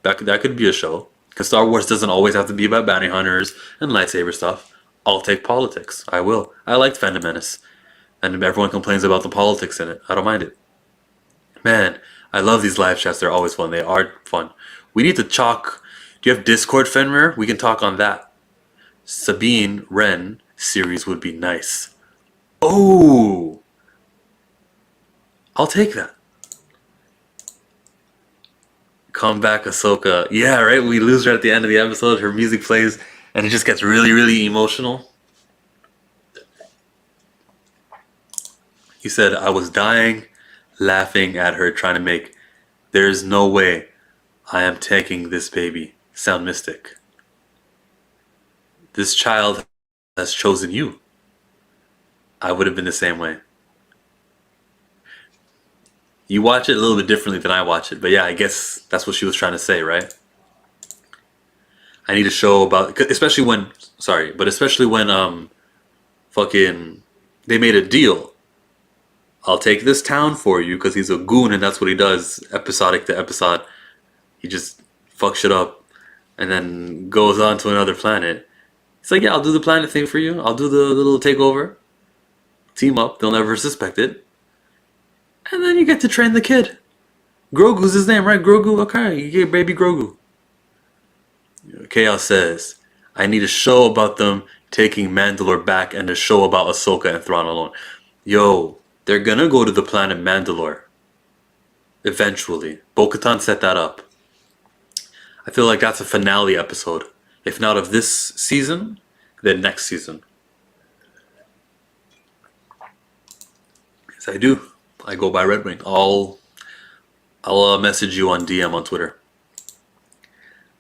that could be a show. Because Star Wars doesn't always have to be about bounty hunters and lightsaber stuff. I'll take politics. I will. I liked Phantom Menace. And everyone complains about the politics in it. I don't mind it. Man, I love these live chats. They're always fun. They are fun. We need to talk. Do you have Discord, Fenrir? We can talk on that. Sabine Wren series would be nice. Oh! I'll take that. Come back, Ahsoka. Yeah, right? We lose her at the end of the episode. Her music plays, and it just gets really, really emotional. He said, I was dying, laughing at her, trying to make "There's no way I am taking this baby" sound mystic. This child has chosen you. I would have been the same way. You watch it a little bit differently than I watch it, but yeah, I guess that's what she was trying to say, right? I need a show about, especially when fucking they made a deal. I'll take this town for you because he's a goon and that's what he does, episodic to episode. He just fucks shit up and then goes on to another planet. It's like, yeah, I'll do the planet thing for you. I'll do the little takeover. Team up. They'll never suspect it. And then you get to train the kid. Grogu's his name, right? Grogu? Okay, you get baby Grogu. Chaos says, I need a show about them taking Mandalore back and a show about Ahsoka and Thrawn alone. Yo, they're gonna go to the planet Mandalore. Eventually. Bo-Katan set that up. I feel like that's a finale episode. If not of this season, then next season. Yes, I do. I go by Red Wing. I'll message you on DM on Twitter.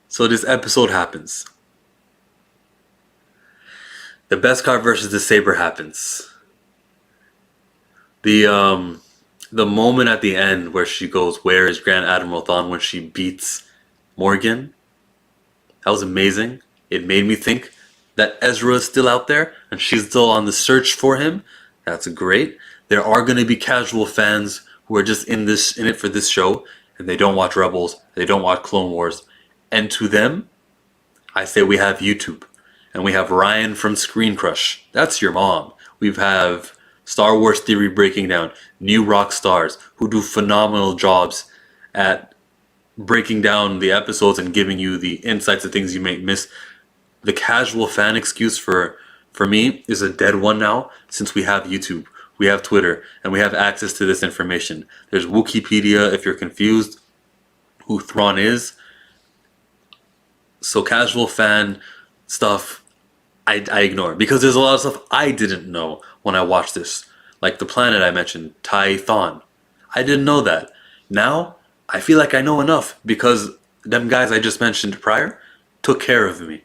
So this episode happens. The Beskar versus the Saber happens. The moment at the end where she goes, "Where is Grand Admiral Thrawn?" when she beats Morgan. That was amazing. It made me think that Ezra is still out there and she's still on the search for him. That's great. There are going to be casual fans who are just in it for this show, and they don't watch Rebels, they don't watch Clone Wars. And to them, I say we have YouTube, and we have Ryan from Screen Crush. That's your mom. We have Star Wars Theory Breaking Down, new rock stars who do phenomenal jobs at breaking down the episodes and giving you the insights of things you may miss. The casual fan excuse for me is a dead one now, since we have YouTube. We have Twitter, and we have access to this information. There's Wikipedia if you're confused who Thrawn is. So casual fan stuff, I ignore. Because there's a lot of stuff I didn't know when I watched this. Like the planet I mentioned, Tython. I didn't know that. Now, I feel like I know enough because them guys I just mentioned prior took care of me.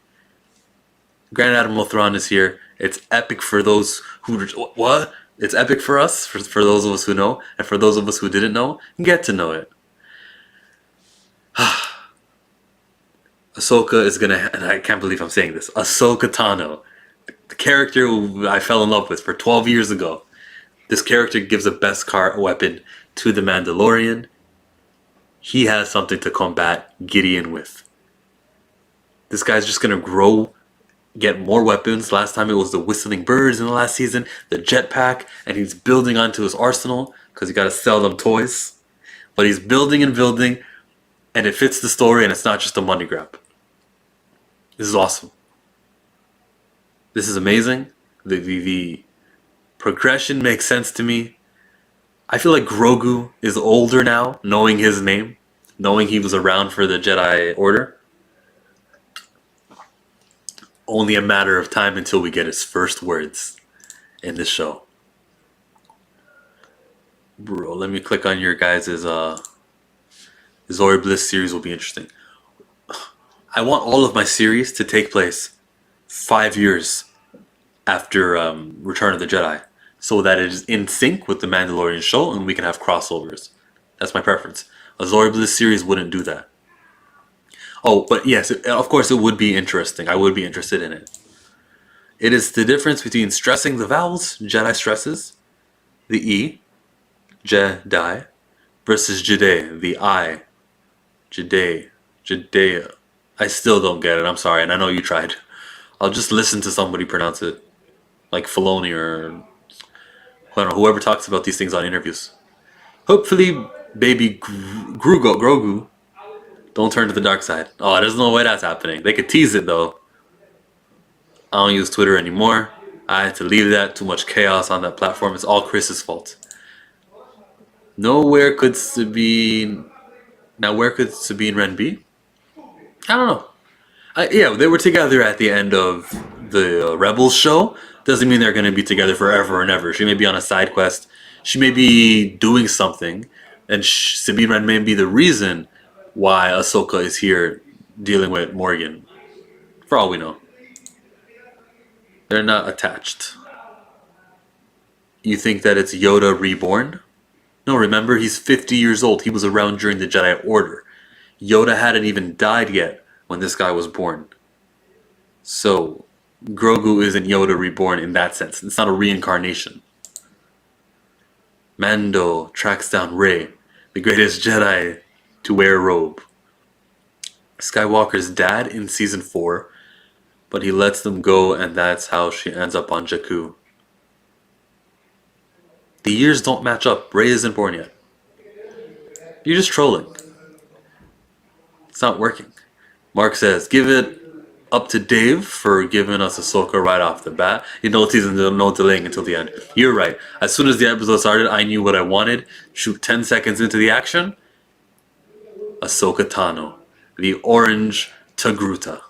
Grand Admiral Thrawn is here. It's epic for those who... What? It's epic for us, for those of us who know, and for those of us who didn't know, get to know it. Ahsoka is gonna, and I can't believe I'm saying this, Ahsoka Tano, the character who I fell in love with for 12 years ago. This character gives a Beskar weapon to the Mandalorian. He has something to combat Gideon with. This guy's just gonna grow, get more weapons. Last time it was the whistling birds in the last season, the jetpack, and he's building onto his arsenal because you gotta sell them toys. But he's building and building, and it fits the story, and it's not just a money grab. This is awesome. This is amazing. The Progression makes sense to me. I feel like Grogu is older now, knowing his name, knowing he was around for the Jedi Order. Only a matter of time until we get his first words in this show. Bro, let me click on your guys' Zori Bliss series will be interesting. I want all of my series to take place 5 years after Return of the Jedi, so that it is in sync with the Mandalorian show and we can have crossovers. That's my preference. A Zori Bliss series wouldn't do that. Oh, but yes, of course it would be interesting. I would be interested in it. It is the difference between stressing the vowels, Jedi stresses, the E, Jedi, versus Jedi, the I, Judea. I still don't get it. I'm sorry, and I know you tried. I'll just listen to somebody pronounce it, like Filoni or I don't know, whoever talks about these things on interviews. Hopefully, baby Grogu don't turn to the dark side. Oh, there's no way that's happening. They could tease it though. I don't use Twitter anymore. I had to leave that. Too much chaos on that platform. It's all Chris's fault. Nowhere could Sabine. Now, where could Sabine Wren be? I don't know. Yeah, they were together at the end of the Rebels show. Doesn't mean they're going to be together forever and ever. She may be on a side quest. She may be doing something. And Sabine Wren may be the reason why Ahsoka is here dealing with Morgan. For all we know. They're not attached. You think that it's Yoda reborn? No, remember, he's 50 years old. He was around during the Jedi Order. Yoda hadn't even died yet when this guy was born. So, Grogu isn't Yoda reborn in that sense. It's not a reincarnation. Mando tracks down Rey, the greatest Jedi to wear a robe. Skywalker's dad in Season 4, but he lets them go, and that's how she ends up on Jakku. The years don't match up. Rey isn't born yet. You're just trolling. It's not working. Mark says, give it up to Dave for giving us Ahsoka right off the bat. No teasing, no delaying until the end. You're right. As soon as the episode started, I knew what I wanted. Shoot 10 seconds into the action. Ahsoka Tano. The orange Togruta.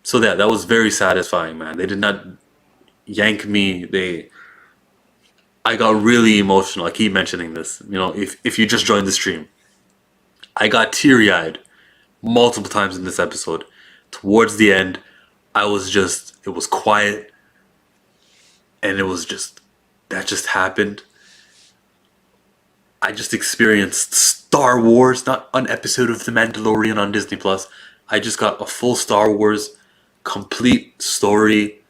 So that was very satisfying, man. They did not yank me. I got really emotional. I keep mentioning this. You know, if you just joined the stream, I got teary-eyed multiple times in this episode. Towards the end, it was quiet, and that just happened. I just experienced Star Wars, not an episode of The Mandalorian on Disney+. I just got a full Star Wars, complete story,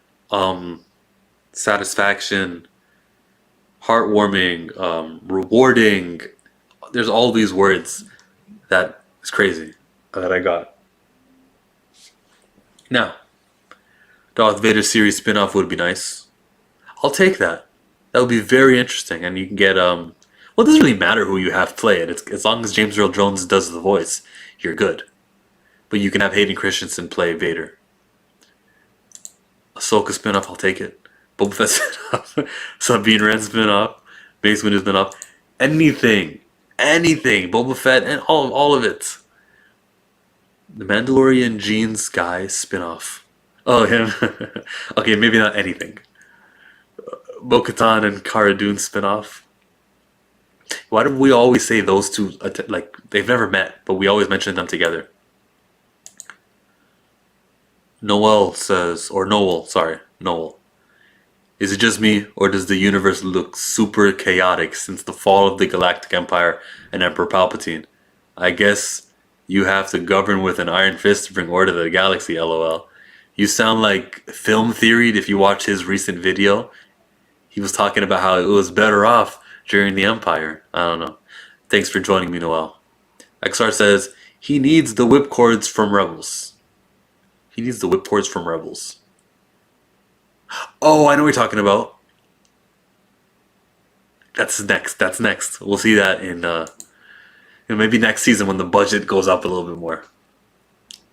satisfaction, heartwarming, rewarding. There's all these words that is crazy that I got. Now, Darth Vader series spin-off would be nice. I'll take that. That would be very interesting, and you can get well, it doesn't really matter who you have play it. It's, as long as James Earl Jones does the voice, you're good. But you can have Hayden Christensen play Vader. Ahsoka spin-off, I'll take it. Boba Fett spin-off, Sabine Wren spin-off, Mace Windu spin-off, anything, Boba Fett, and all of it. The Mandalorian Jeans guy spin-off. Oh, him. Okay, maybe not anything. Bo-Katan and Cara Dune spin-off. Why do we always say those two, like, they've never met, but we always mention them together? Noel. Is it just me, or does the universe look super chaotic since the fall of the Galactic Empire and Emperor Palpatine? I guess you have to govern with an iron fist to bring order to the galaxy, lol. You sound like film theoried if you watch his recent video. He was talking about how it was better off during the Empire. I don't know. Thanks for joining me, Noel. XR says, he needs the whipcords from Rebels. Oh, I know what you're talking about. That's next. We'll see that in maybe next season when the budget goes up a little bit more.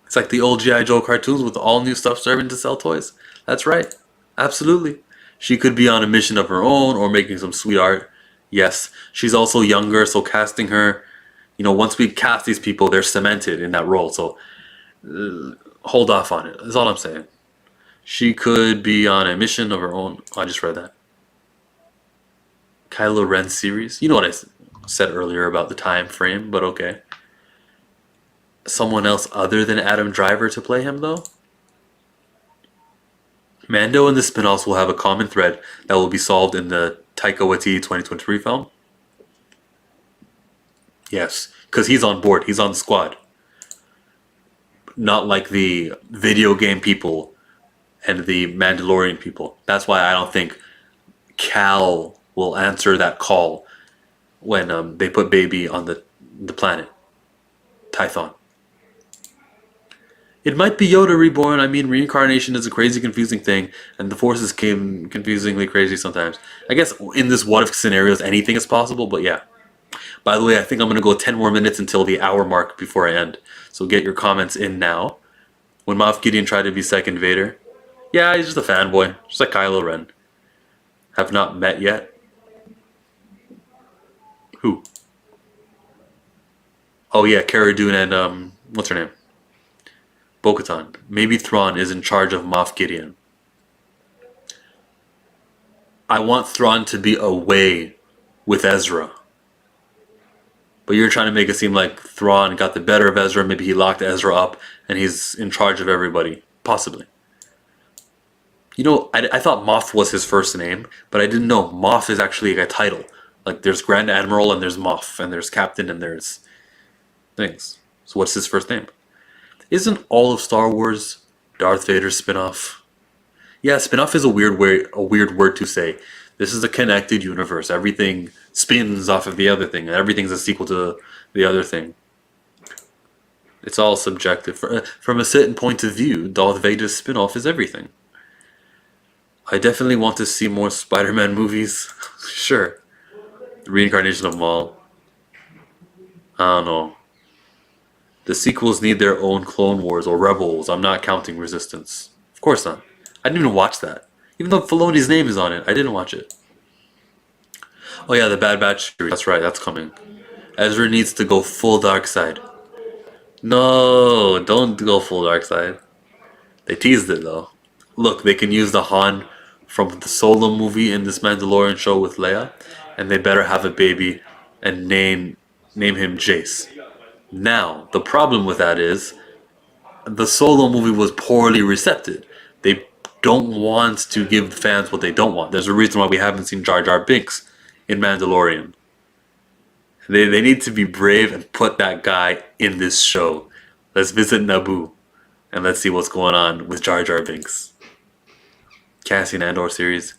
It's like the old G.I. Joe cartoons with all new stuff serving to sell toys. That's right. Absolutely. She could be on a mission of her own or making some sweet art. Yes, she's also younger, so casting her, once we cast these people, they're cemented in that role. So hold off on it. That's all I'm saying. She could be on a mission of her own. Oh, I just read that. Kylo Ren series. You know what I said earlier about the time frame, but okay. Someone else other than Adam Driver to play him, though? Mando and the spin-offs will have a common thread that will be solved in the Taika Waititi 2023 film. Yes, because he's on board. He's on the squad. Not like the video game people and the Mandalorian people. That's why I don't think Cal will answer that call when they put baby on the planet. Tython. It might be Yoda reborn. I mean, reincarnation is a crazy, confusing thing, and the Force is confusingly crazy sometimes. I guess in this what-if scenarios, anything is possible, but yeah. By the way, I think I'm going to go 10 more minutes until the hour mark before I end. So get your comments in now. When Moff Gideon tried to be second Vader. Yeah, he's just a fanboy. Just like Kylo Ren. Have not met yet. Who? Oh yeah, Cara Dune and, what's her name? Bo-Katan. Maybe Thrawn is in charge of Moff Gideon. I want Thrawn to be away with Ezra. But you're trying to make it seem like Thrawn got the better of Ezra. Maybe he locked Ezra up and he's in charge of everybody. Possibly. I thought Moff was his first name, but I didn't know Moff is actually a title. Like there's Grand Admiral and there's Moff and there's Captain and there's things. So what's his first name? Isn't all of Star Wars Darth Vader's spin-off? Yeah, spin-off is a weird word to say. This is a connected universe. Everything spins off of the other thing, and everything's a sequel to the other thing. It's all subjective. From a certain point of view, Darth Vader's spin-off is everything. I definitely want to see more Spider-Man movies. Sure. The reincarnation of Maul. I don't know. The sequels need their own Clone Wars or Rebels. I'm not counting Resistance. Of course not. I didn't even watch that. Even though Filoni's name is on it, I didn't watch it. Oh yeah, the Bad Batch series. That's right, that's coming. Ezra needs to go full dark side. No, don't go full dark side. They teased it though. Look, they can use the Han from the Solo movie in this Mandalorian show with Leia, and they better have a baby and name him Jace. Now, the problem with that is the Solo movie was poorly received. They don't want to give the fans what they don't want. There's a reason why we haven't seen Jar Jar Binks in Mandalorian. They need to be brave and put that guy in this show. Let's visit Naboo and let's see what's going on with Jar Jar Binks. Cassian Andor series.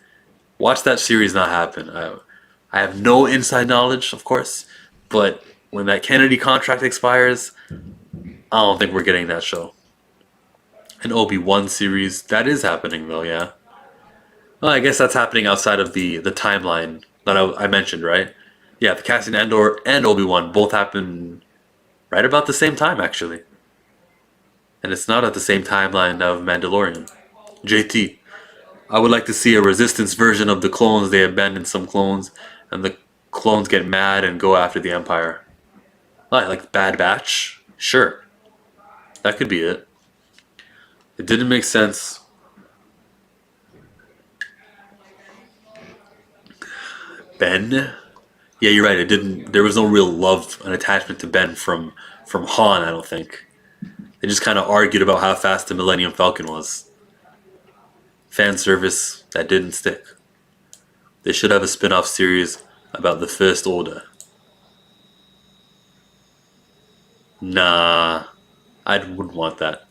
Watch that series not happen. I have no inside knowledge, of course, but when that Kennedy contract expires, I don't think we're getting that show. An Obi-Wan series, that is happening though, yeah. Well, I guess that's happening outside of the timeline that I mentioned, right? Yeah, the Cassian Andor and Obi-Wan both happen right about the same time, actually. And it's not at the same timeline of Mandalorian. JT, I would like to see a Resistance version of the clones. They abandon some clones, and the clones get mad and go after the Empire. Like Bad Batch? Sure. That could be it. It didn't make sense. Ben? Yeah, you're right. It didn't. There was no real love and attachment to Ben from Han, I don't think. They just kind of argued about how fast the Millennium Falcon was. Fan service that didn't stick. They should have a spin-off series about the First Order. Nah, I wouldn't want that.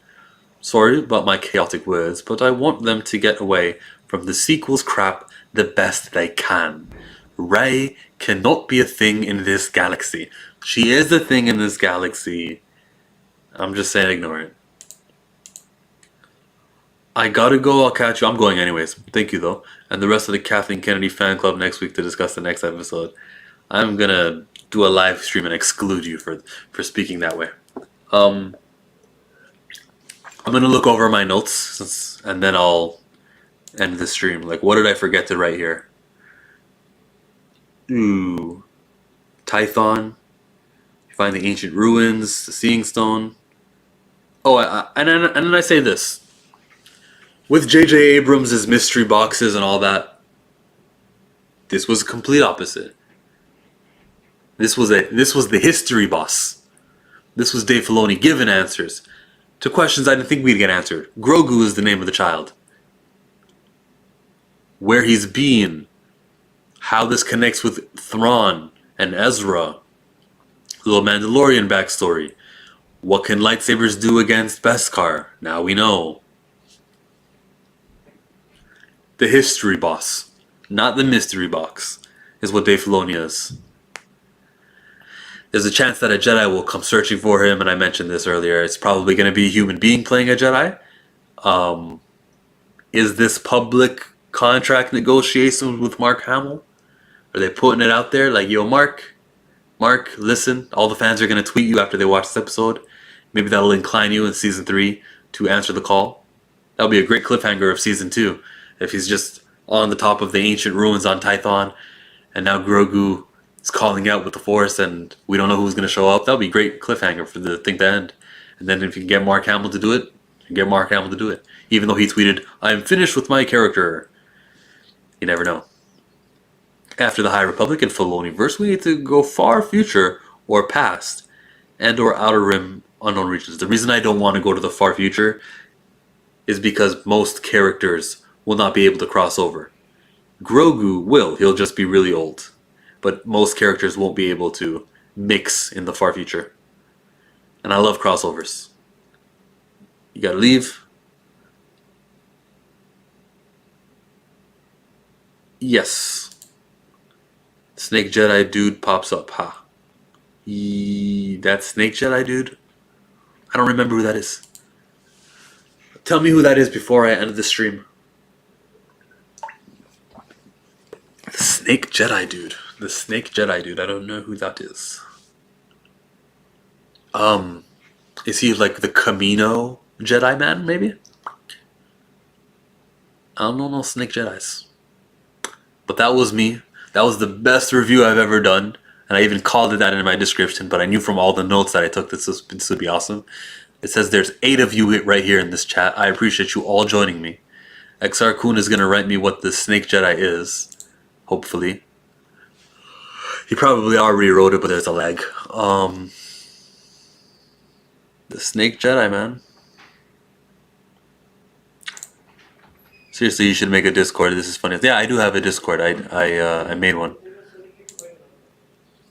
Sorry about my chaotic words, but I want them to get away from the sequels crap the best they can. Rey cannot be a thing in this galaxy. She is a thing in this galaxy. I'm just saying ignore it. I gotta go, I'll catch you. I'm going anyways. Thank you though. And the rest of the Kathleen Kennedy fan club next week to discuss the next episode. I'm gonna do a live stream and exclude you for speaking that way. I'm gonna look over my notes and then I'll end the stream. Like, what did I forget to write here? Ooh, Tython. You find the ancient ruins, the Seeing Stone. Oh, and then I say this. With J.J. Abrams' mystery boxes and all that, this was a complete opposite. This was the history boss. This was Dave Filoni giving answers to questions I didn't think we'd get answered. Grogu is the name of the child. Where he's been, how this connects with Thrawn and Ezra, little Mandalorian backstory. What can lightsabers do against Beskar? Now we know. The history boss, not the mystery box, is what Dave Filoni is. There's a chance that a Jedi will come searching for him, and I mentioned this earlier. It's probably going to be a human being playing a Jedi. Is this public contract negotiations with Mark Hamill? Are they putting it out there like, yo, Mark, listen, all the fans are going to tweet you after they watch this episode. Maybe that'll incline you in Season 3 to answer the call. That'll be a great cliffhanger of Season 2. If he's just on the top of the ancient ruins on Tython, and now Grogu is calling out with the Force, and we don't know who's going to show up, that'll be a great cliffhanger for the thing to end. And then if you can get Mark Hamill to do it, get Mark Hamill to do it. Even though he tweeted, "I'm finished with my character." You never know. After the High Republic and Filoniverse, we need to go far future or past and or outer rim unknown regions. The reason I don't want to go to the far future is because most characters will not be able to cross over. Grogu will. He'll just be really old. But most characters won't be able to mix in the far future. And I love crossovers. You gotta leave. Yes. Snake Jedi dude pops up. Ha. That Snake Jedi dude? I don't remember who that is. Tell me who that is before I end the stream. The Snake Jedi dude. The Snake Jedi dude. I don't know who that is. Is he like the Camino Jedi man, maybe? I don't know no Snake Jedis. But that was me. That was the best review I've ever done. And I even called it that in my description, but I knew from all the notes that I took this would be awesome. It says there's 8 of you right here in this chat. I appreciate you all joining me. XR Kun is going to write me what the Snake Jedi is. Hopefully. He probably already wrote it, but there's a lag. The Snake Jedi, man. Seriously, you should make a Discord. This is funny. Yeah, I do have a Discord. I made one.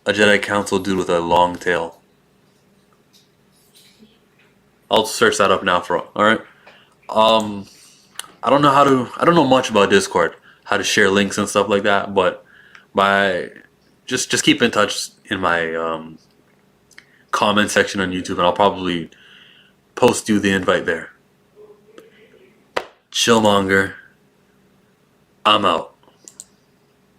A Jedi Council dude with a long tail. I'll search that up now for alright. I don't know much about Discord, how to share links and stuff like that, but just keep in touch in my comment section on YouTube, and I'll probably post you the invite there. Chillmonger, I'm out.